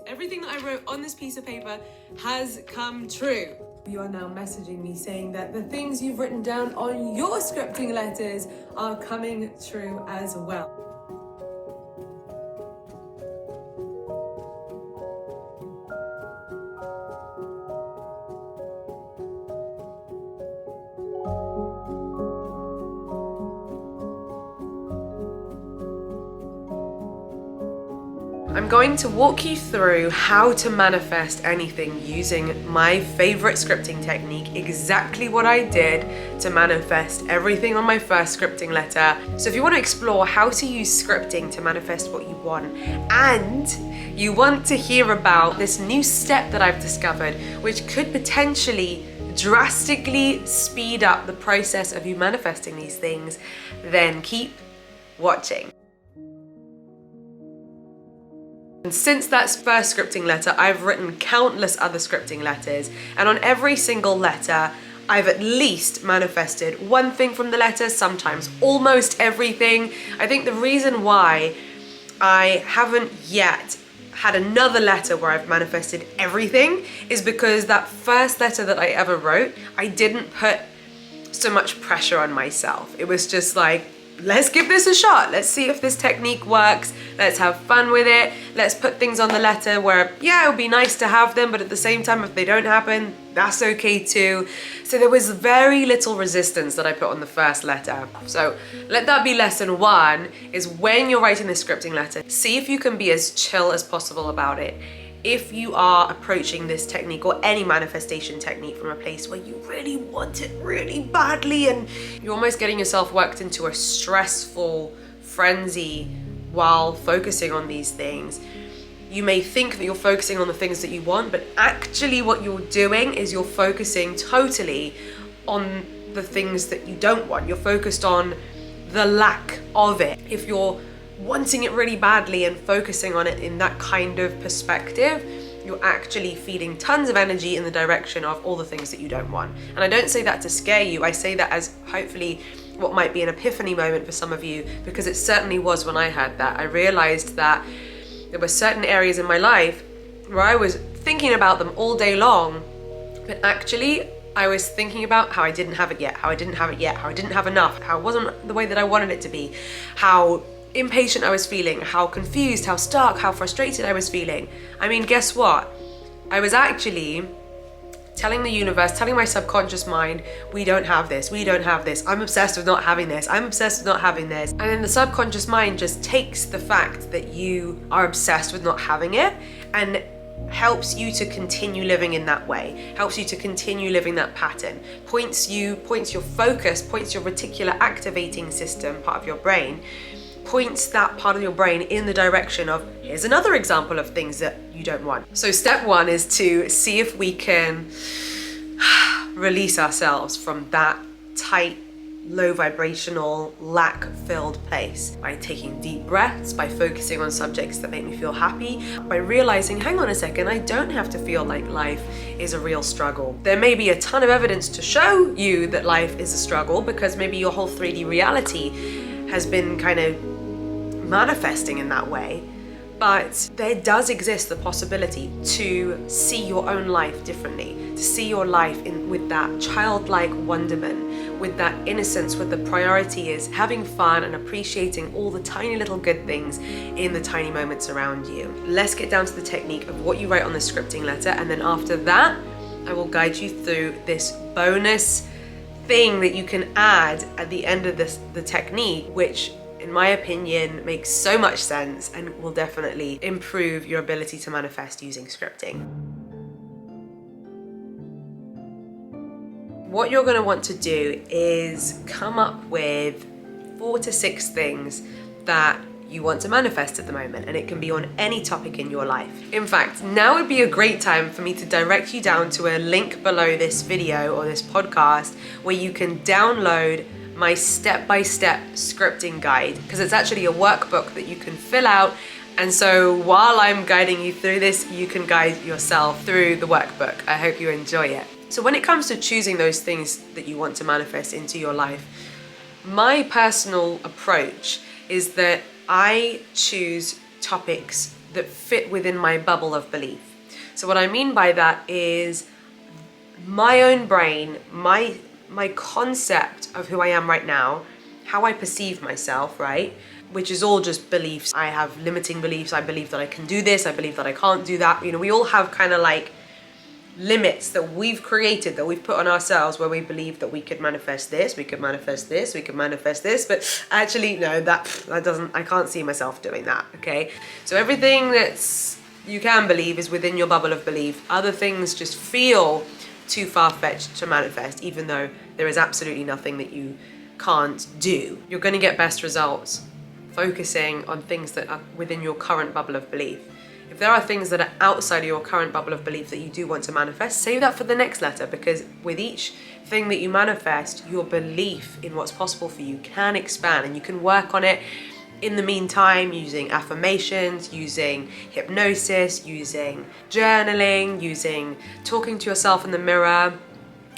Everything that I wrote on this piece of paper has come true. You are now messaging me saying that the things you've written down on your scripting letters are coming true as well. I'm going to walk you through how to manifest anything using my favorite scripting technique, exactly what I did to manifest everything on my first scripting letter. So if you want to explore how to use scripting to manifest what you want, and you want to hear about this new step that I've discovered, which could potentially drastically speed up the process of you manifesting these things, then keep watching. And since that first scripting letter, I've written countless other scripting letters, and on every single letter, I've at least manifested one thing from the letter, sometimes almost everything. I think the reason why I haven't yet had another letter where I've manifested everything is because that first letter that I ever wrote, I didn't put so much pressure on myself. It was just like, let's give this a shot. Let's see if this technique works. Let's have fun with it. Let's put things on the letter where, yeah, it would be nice to have them, but at the same time, if they don't happen, that's okay too. So there was very little resistance that I put on the first letter. So let that be lesson one, is when you're writing this scripting letter, see if you can be as chill as possible about it. If you are approaching this technique or any manifestation technique from a place where you really want it really badly and you're almost getting yourself worked into a stressful frenzy while focusing on these things, you may think that you're focusing on the things that you want, but actually what you're doing is you're focusing totally on the things that you don't want. You're focused on the lack of it. If you're wanting it really badly and focusing on it in that kind of perspective, you're actually feeding tons of energy in the direction of all the things that you don't want. And I don't say that to scare you, I say that as hopefully what might be an epiphany moment for some of you, because it certainly was when I had that. I realized that there were certain areas in my life where I was thinking about them all day long, but actually I was thinking about how I didn't have it yet, how I didn't have it yet, how I didn't have enough, how it wasn't the way that I wanted it to be, how impatient I was feeling, how confused, how stuck, how frustrated I was feeling. I mean, guess what? I was actually telling the universe, telling my subconscious mind, we don't have this, we don't have this, I'm obsessed with not having this, I'm obsessed with not having this. And then the subconscious mind just takes the fact that you are obsessed with not having it and helps you to continue living in that way, helps you to continue living that pattern, points your focus, points your reticular activating system, part of your brain, points that part of your brain in the direction of, here's another example of things that you don't want. So step one is to see if we can release ourselves from that tight, low vibrational, lack-filled place by taking deep breaths, by focusing on subjects that make me feel happy, by realizing, hang on a second, I don't have to feel like life is a real struggle. There may be a ton of evidence to show you that life is a struggle because maybe your whole 3D reality has been kind of manifesting in that way, but there does exist the possibility to see your own life differently, to see your life with that childlike wonderment, with that innocence, with the priority is having fun and appreciating all the tiny little good things in the tiny moments around you. Let's get down to the technique of what you write on the scripting letter, and then after that, I will guide you through this bonus thing that you can add at the end of the technique, which in my opinion makes so much sense and will definitely improve your ability to manifest using scripting. What you're going to want to do is come up with 4 to 6 things that you want to manifest at the moment, and it can be on any topic in your life. In fact, now would be a great time for me to direct you down to a link below this video or this podcast where you can download my step-by-step scripting guide, because it's actually a workbook that you can fill out, and so while I'm guiding you through this, you can guide yourself through the workbook. I hope you enjoy it. So when it comes to choosing those things that you want to manifest into your life, my personal approach is that I choose topics that fit within my bubble of belief. So what I mean by that is my own brain, my concept of who I am right now, how I perceive myself, right? Which is all just beliefs. I have limiting beliefs. I believe that I can do this. I believe that I can't do that. You know, we all have kind of like limits that we've created, that we've put on ourselves, where we believe that we could manifest this, we could manifest this, we could manifest this, but actually no, that doesn't, I can't see myself doing that, okay? So everything that's you can believe is within your bubble of belief. Other things just feel too far-fetched to manifest, even though there is absolutely nothing that you can't do. You're going to get best results focusing on things that are within your current bubble of belief. If there are things that are outside of your current bubble of belief that you do want to manifest, save that for the next letter, because with each thing that you manifest, your belief in what's possible for you can expand, and you can work on it in the meantime using affirmations, using hypnosis, using journaling, using talking to yourself in the mirror.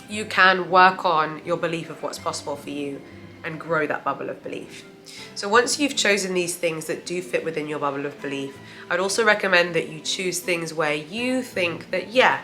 You can work on your belief of what's possible for you and grow that bubble of belief. So once you've chosen these things that do fit within your bubble of belief, I'd also recommend that you choose things where you think that, yeah,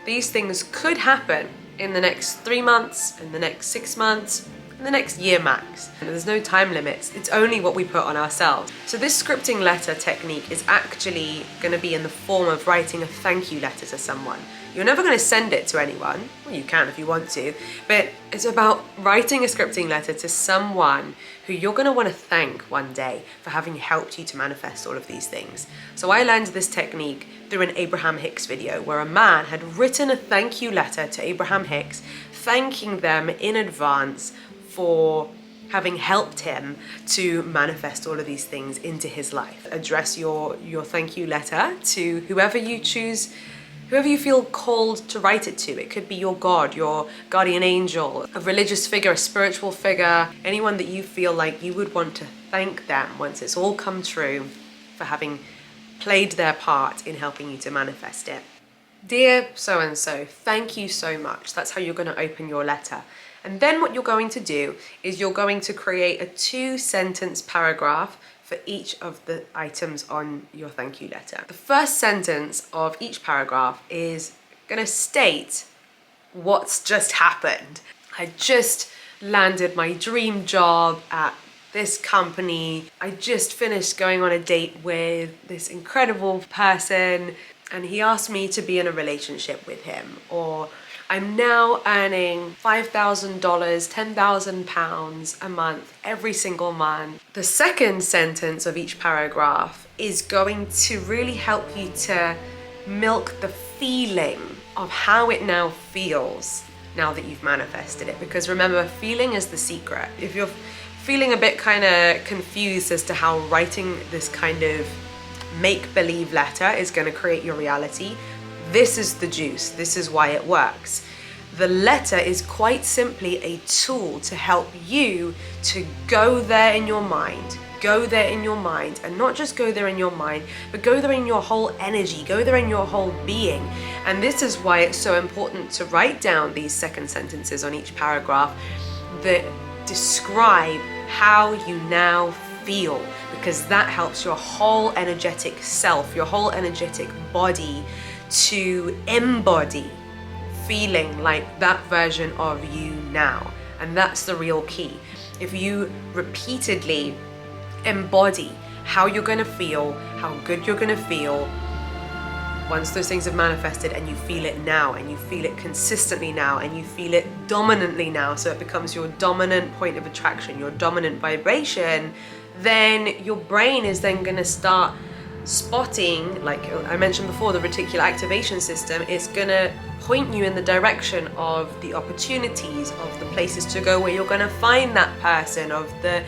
these things could happen in the next 3 months, in the next 6 months, in the next year max. And there's no time limits. It's only what we put on ourselves. So this scripting letter technique is actually going to be in the form of writing a thank you letter to someone. You're never going to send it to anyone. Well, you can if you want to, but it's about writing a scripting letter to someone who you're going to want to thank one day for having helped you to manifest all of these things. So I learned this technique through an Abraham Hicks video, where a man had written a thank you letter to Abraham Hicks, thanking them in advance for having helped him to manifest all of these things into his life. Address your thank you letter to whoever you choose, whoever you feel called to write it to. It could be your God, your guardian angel, a religious figure, a spiritual figure, anyone that you feel like you would want to thank them once it's all come true for having played their part in helping you to manifest it. Dear so-and-so, thank you so much. That's how you're going to open your letter. And then what you're going to do is you're going to create a 2-sentence paragraph for each of the items on your thank you letter. The first sentence of each paragraph is going to state what's just happened. I just landed my dream job at this company. I just finished going on a date with this incredible person, and he asked me to be in a relationship with him. Or I'm now earning $5,000, £10,000 a month, every single month. The second sentence of each paragraph is going to really help you to milk the feeling of how it now feels now that you've manifested it. Because remember, feeling is the secret. If you're feeling a bit kind of confused as to how writing this kind of make-believe letter is going to create your reality, this is the juice. This is why it works. The letter is quite simply a tool to help you to go there in your mind. Go there in your mind, and not just go there in your mind, but go there in your whole energy, go there in your whole being. And this is why it's so important to write down these second sentences on each paragraph that describe how you now feel, because that helps your whole energetic self, your whole energetic body to embody feeling like that version of you now. And that's the real key. If you repeatedly embody how you're going to feel, how good you're going to feel once those things have manifested, and you feel it now, and you feel it consistently now, and you feel it dominantly now, so it becomes your dominant point of attraction, your dominant vibration, then your brain is then going to start spotting, like I mentioned before, the reticular activation system. It's going to point you in the direction of the opportunities, of the places to go where you're going to find that person, of the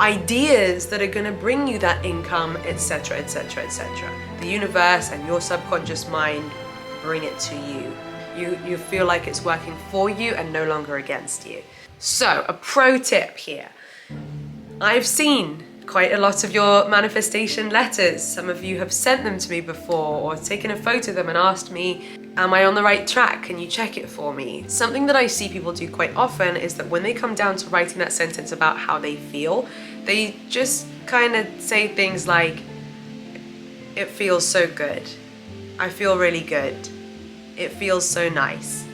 ideas that are going to bring you that income, etc., etc., etc. The universe and your subconscious mind bring it to you. You feel like it's working for you and no longer against you. So, a pro tip here. I've seen quite a lot of your manifestation letters. Some of you have sent them to me before, or taken a photo of them and asked me, am I on the right track? Can you check it for me? Something that I see people do quite often is that when they come down to writing that sentence about how they feel, they just kind of say things like, It feels so good. I feel really good. It feels so nice.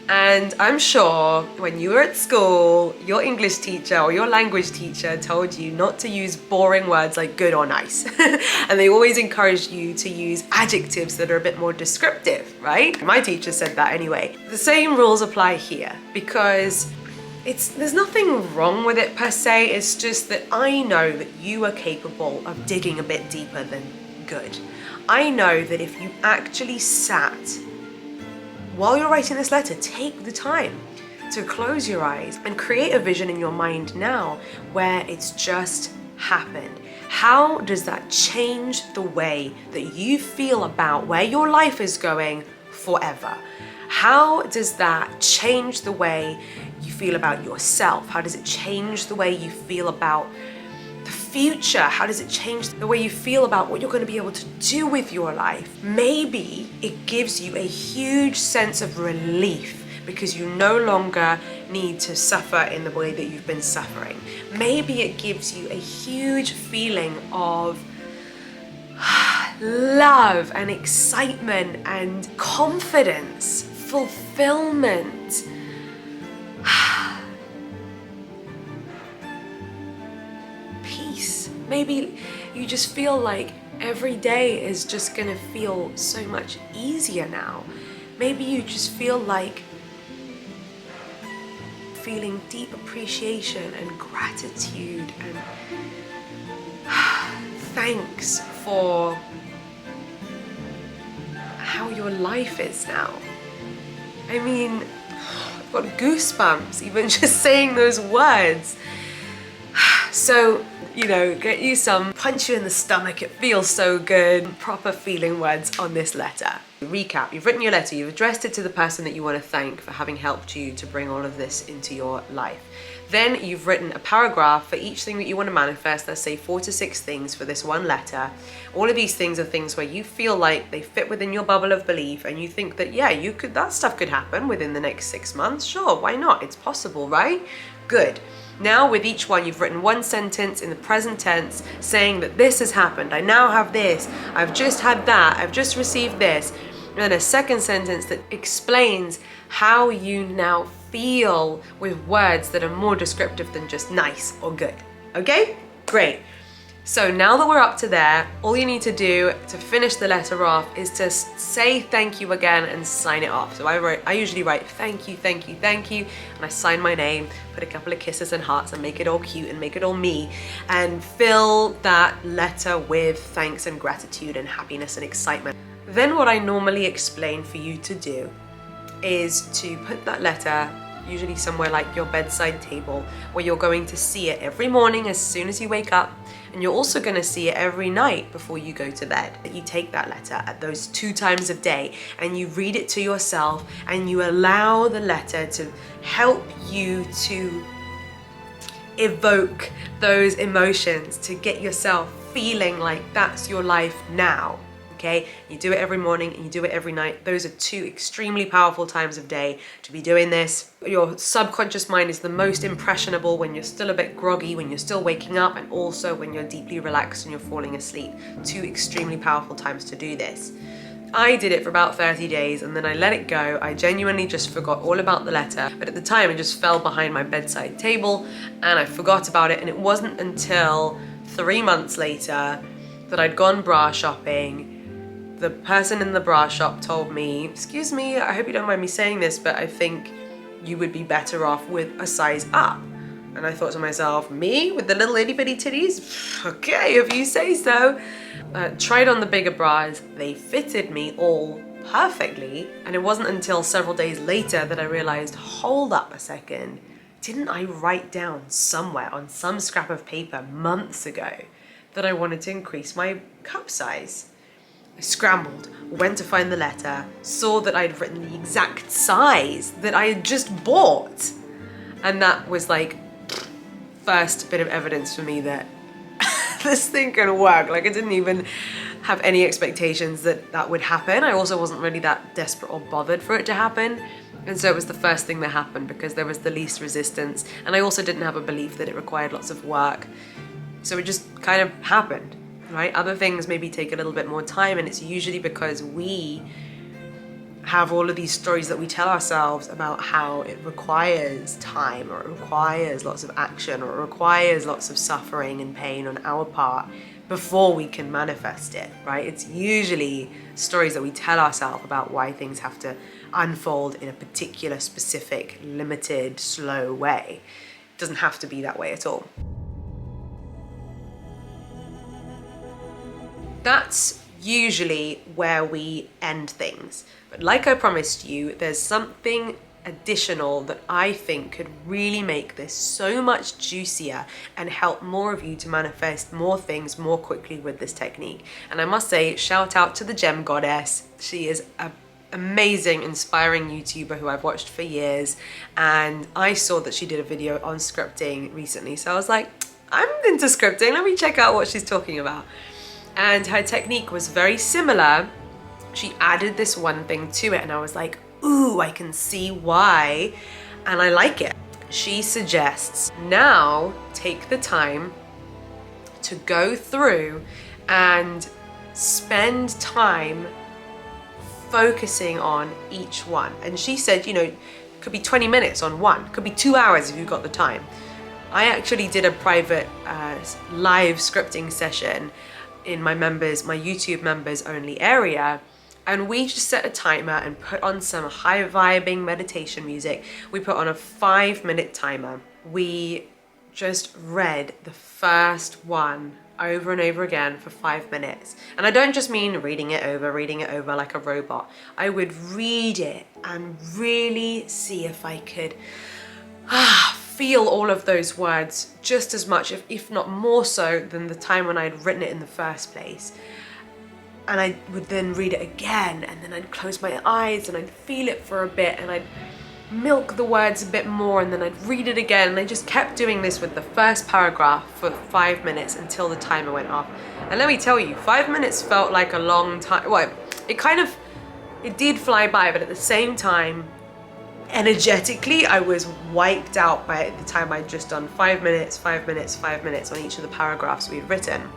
And I'm sure when you were at school, your English teacher or your language teacher told you not to use boring words like good or nice. And they always encouraged you to use adjectives that are a bit more descriptive, right? My teacher said that anyway. The same rules apply here because there's nothing wrong with it per se. It's just that I know that you are capable of digging a bit deeper than good. I know that if you actually sat while you're writing this letter, take the time to close your eyes and create a vision in your mind now where it's just happened. How does that change the way that you feel about where your life is going forever? How does that change the way you feel about yourself? How does it change the way you feel about the future? How does it change the way you feel about what you're going to be able to do with your life? Maybe it gives you a huge sense of relief because you no longer need to suffer in the way that you've been suffering. Maybe it gives you a huge feeling of love and excitement and confidence, fulfillment. Peace. Maybe you just feel like every day is just gonna feel so much easier now. Maybe you just feel like feeling deep appreciation and gratitude and thanks for how your life is now. I mean, I've got goosebumps even just saying those words. So, you know, get you some punch you in the stomach, it feels so good, proper feeling words on this letter. Recap, you've written your letter, you've addressed it to the person that you want to thank for having helped you to bring all of this into your life. Then you've written a paragraph for each thing that you want to manifest. Let's say 4 to 6 things for this one letter. All of these things are things where you feel like they fit within your bubble of belief and you think that, yeah, that stuff could happen within the next 6 months. Sure, why not? It's possible, right? Good. Now with each one, you've written one sentence in the present tense saying that this has happened. I now have this. I've just had that. I've just received this. And then a second sentence that explains how you now feel with words that are more descriptive than just nice or good. Okay? Great. So now that we're up to there, all you need to do to finish the letter off is to say thank you again and sign it off. So I usually write thank you, thank you, thank you, and I sign my name, put a couple of kisses and hearts and make it all cute and make it all me, and fill that letter with thanks and gratitude and happiness and excitement. Then what I normally explain for you to do is to put that letter usually somewhere like your bedside table where you're going to see it every morning as soon as you wake up, and you're also going to see it every night before you go to bed. You take that letter at those 2 times a day and you read it to yourself and you allow the letter to help you to evoke those emotions, to get yourself feeling like that's your life now. Okay, you do it every morning and you do it every night. Those are 2 extremely powerful times of day to be doing this. Your subconscious mind is the most impressionable when you're still a bit groggy, when you're still waking up, and also when you're deeply relaxed and you're falling asleep. 2 extremely powerful times to do this. I did it for about 30 days and then I let it go. I genuinely just forgot all about the letter, but at the time it just fell behind my bedside table and I forgot about it, and it wasn't until 3 months later that I'd gone bra shopping. The person in the bra shop told me, excuse me, I hope you don't mind me saying this, but I think you would be better off with a size up. And I thought to myself, me with the little itty bitty titties? Okay, if you say so. Tried on the bigger bras, they fitted me all perfectly. And it wasn't until several days later that I realized, hold up a second, didn't I write down somewhere on some scrap of paper months ago that I wanted to increase my cup size? I scrambled, went to find the letter, saw that I'd written the exact size that I had just bought. And that was like first bit of evidence for me that this thing can work. Like I didn't even have any expectations that that would happen. I also wasn't really that desperate or bothered for it to happen. And so it was the first thing that happened because there was the least resistance. And I also didn't have a belief that it required lots of work. So it just kind of happened. right? Other things maybe take a little bit more time, and it's usually because we have all of these stories that we tell ourselves about how it requires time, or it requires lots of action, or it requires lots of suffering and pain on our part before we can manifest it, right? It's usually stories that we tell ourselves about why things have to unfold in a particular, specific, limited, slow way. It doesn't have to be that way at all. That's usually where we end things. But like I promised you, there's something additional that I think could really make this so much juicier and help more of you to manifest more things more quickly with this technique. And I must say, shout out to the Gem Goddess. She is an amazing, inspiring YouTuber who I've watched for years, and I saw that she did a video on scripting recently, so I was like, I'm into scripting, let me check out what she's talking about. And her technique was very similar. She added this one thing to it, and I was like, ooh, I can see why, and I like it. She suggests now take the time to go through and spend time focusing on each one. And she said, you know, it could be 20 minutes on one, could be 2 hours if you've got the time. I actually did a private live scripting session in my YouTube members only area, and we just set a timer and put on some high vibing meditation music. We put on a 5-minute timer. We just read the first one over and over again for 5 minutes. And I don't just mean reading it over like a robot. I would read it and really see if I could feel all of those words just as much, if not more so, than the time when I'd written it in the first place. And I would then read it again, and then I'd close my eyes and I'd feel it for a bit, and I'd milk the words a bit more, and then I'd read it again. And I just kept doing this with the first paragraph for 5 minutes until the timer went off. And let me tell you, 5 minutes felt like a long time. Well, it did fly by, but at the same time, energetically, I was wiped out by the time I'd just done 5 minutes, 5 minutes, 5 minutes on each of the paragraphs we'd written.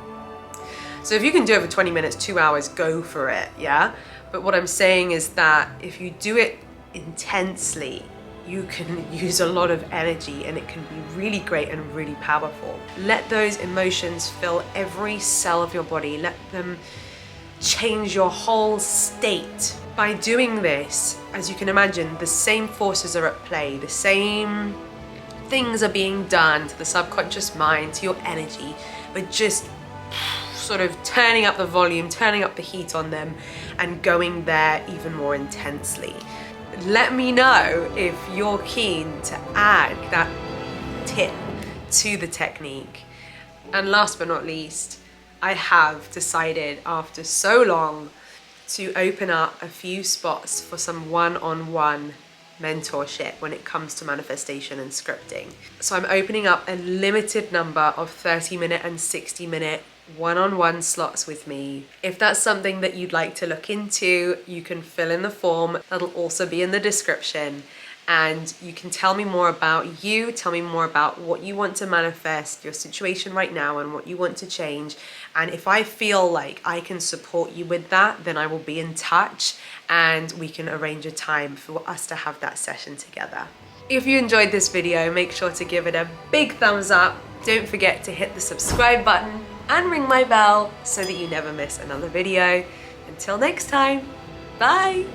So if you can do it for 20 minutes, 2 hours, go for it, yeah? But what I'm saying is that if you do it intensely, you can use a lot of energy, and it can be really great and really powerful. Let those emotions fill every cell of your body. Let them change your whole state. By doing this, as you can imagine, the same forces are at play, the same things are being done to the subconscious mind, to your energy, but just sort of turning up the volume, turning up the heat on them, and going there even more intensely. Let me know if you're keen to add that tip to the technique. And last but not least, I have decided after so long to open up a few spots for some one-on-one mentorship when it comes to manifestation and scripting. So I'm opening up a limited number of 30-minute and 60-minute one-on-one slots with me. If that's something that you'd like to look into, you can fill in the form. That'll also be in the description. And you can tell me more about you, tell me more about what you want to manifest, your situation right now, and what you want to change. And if I feel like I can support you with that, then I will be in touch and we can arrange a time for us to have that session together. If you enjoyed this video, make sure to give it a big thumbs up. Don't forget to hit the subscribe button and ring my bell so that you never miss another video. Until next time, bye!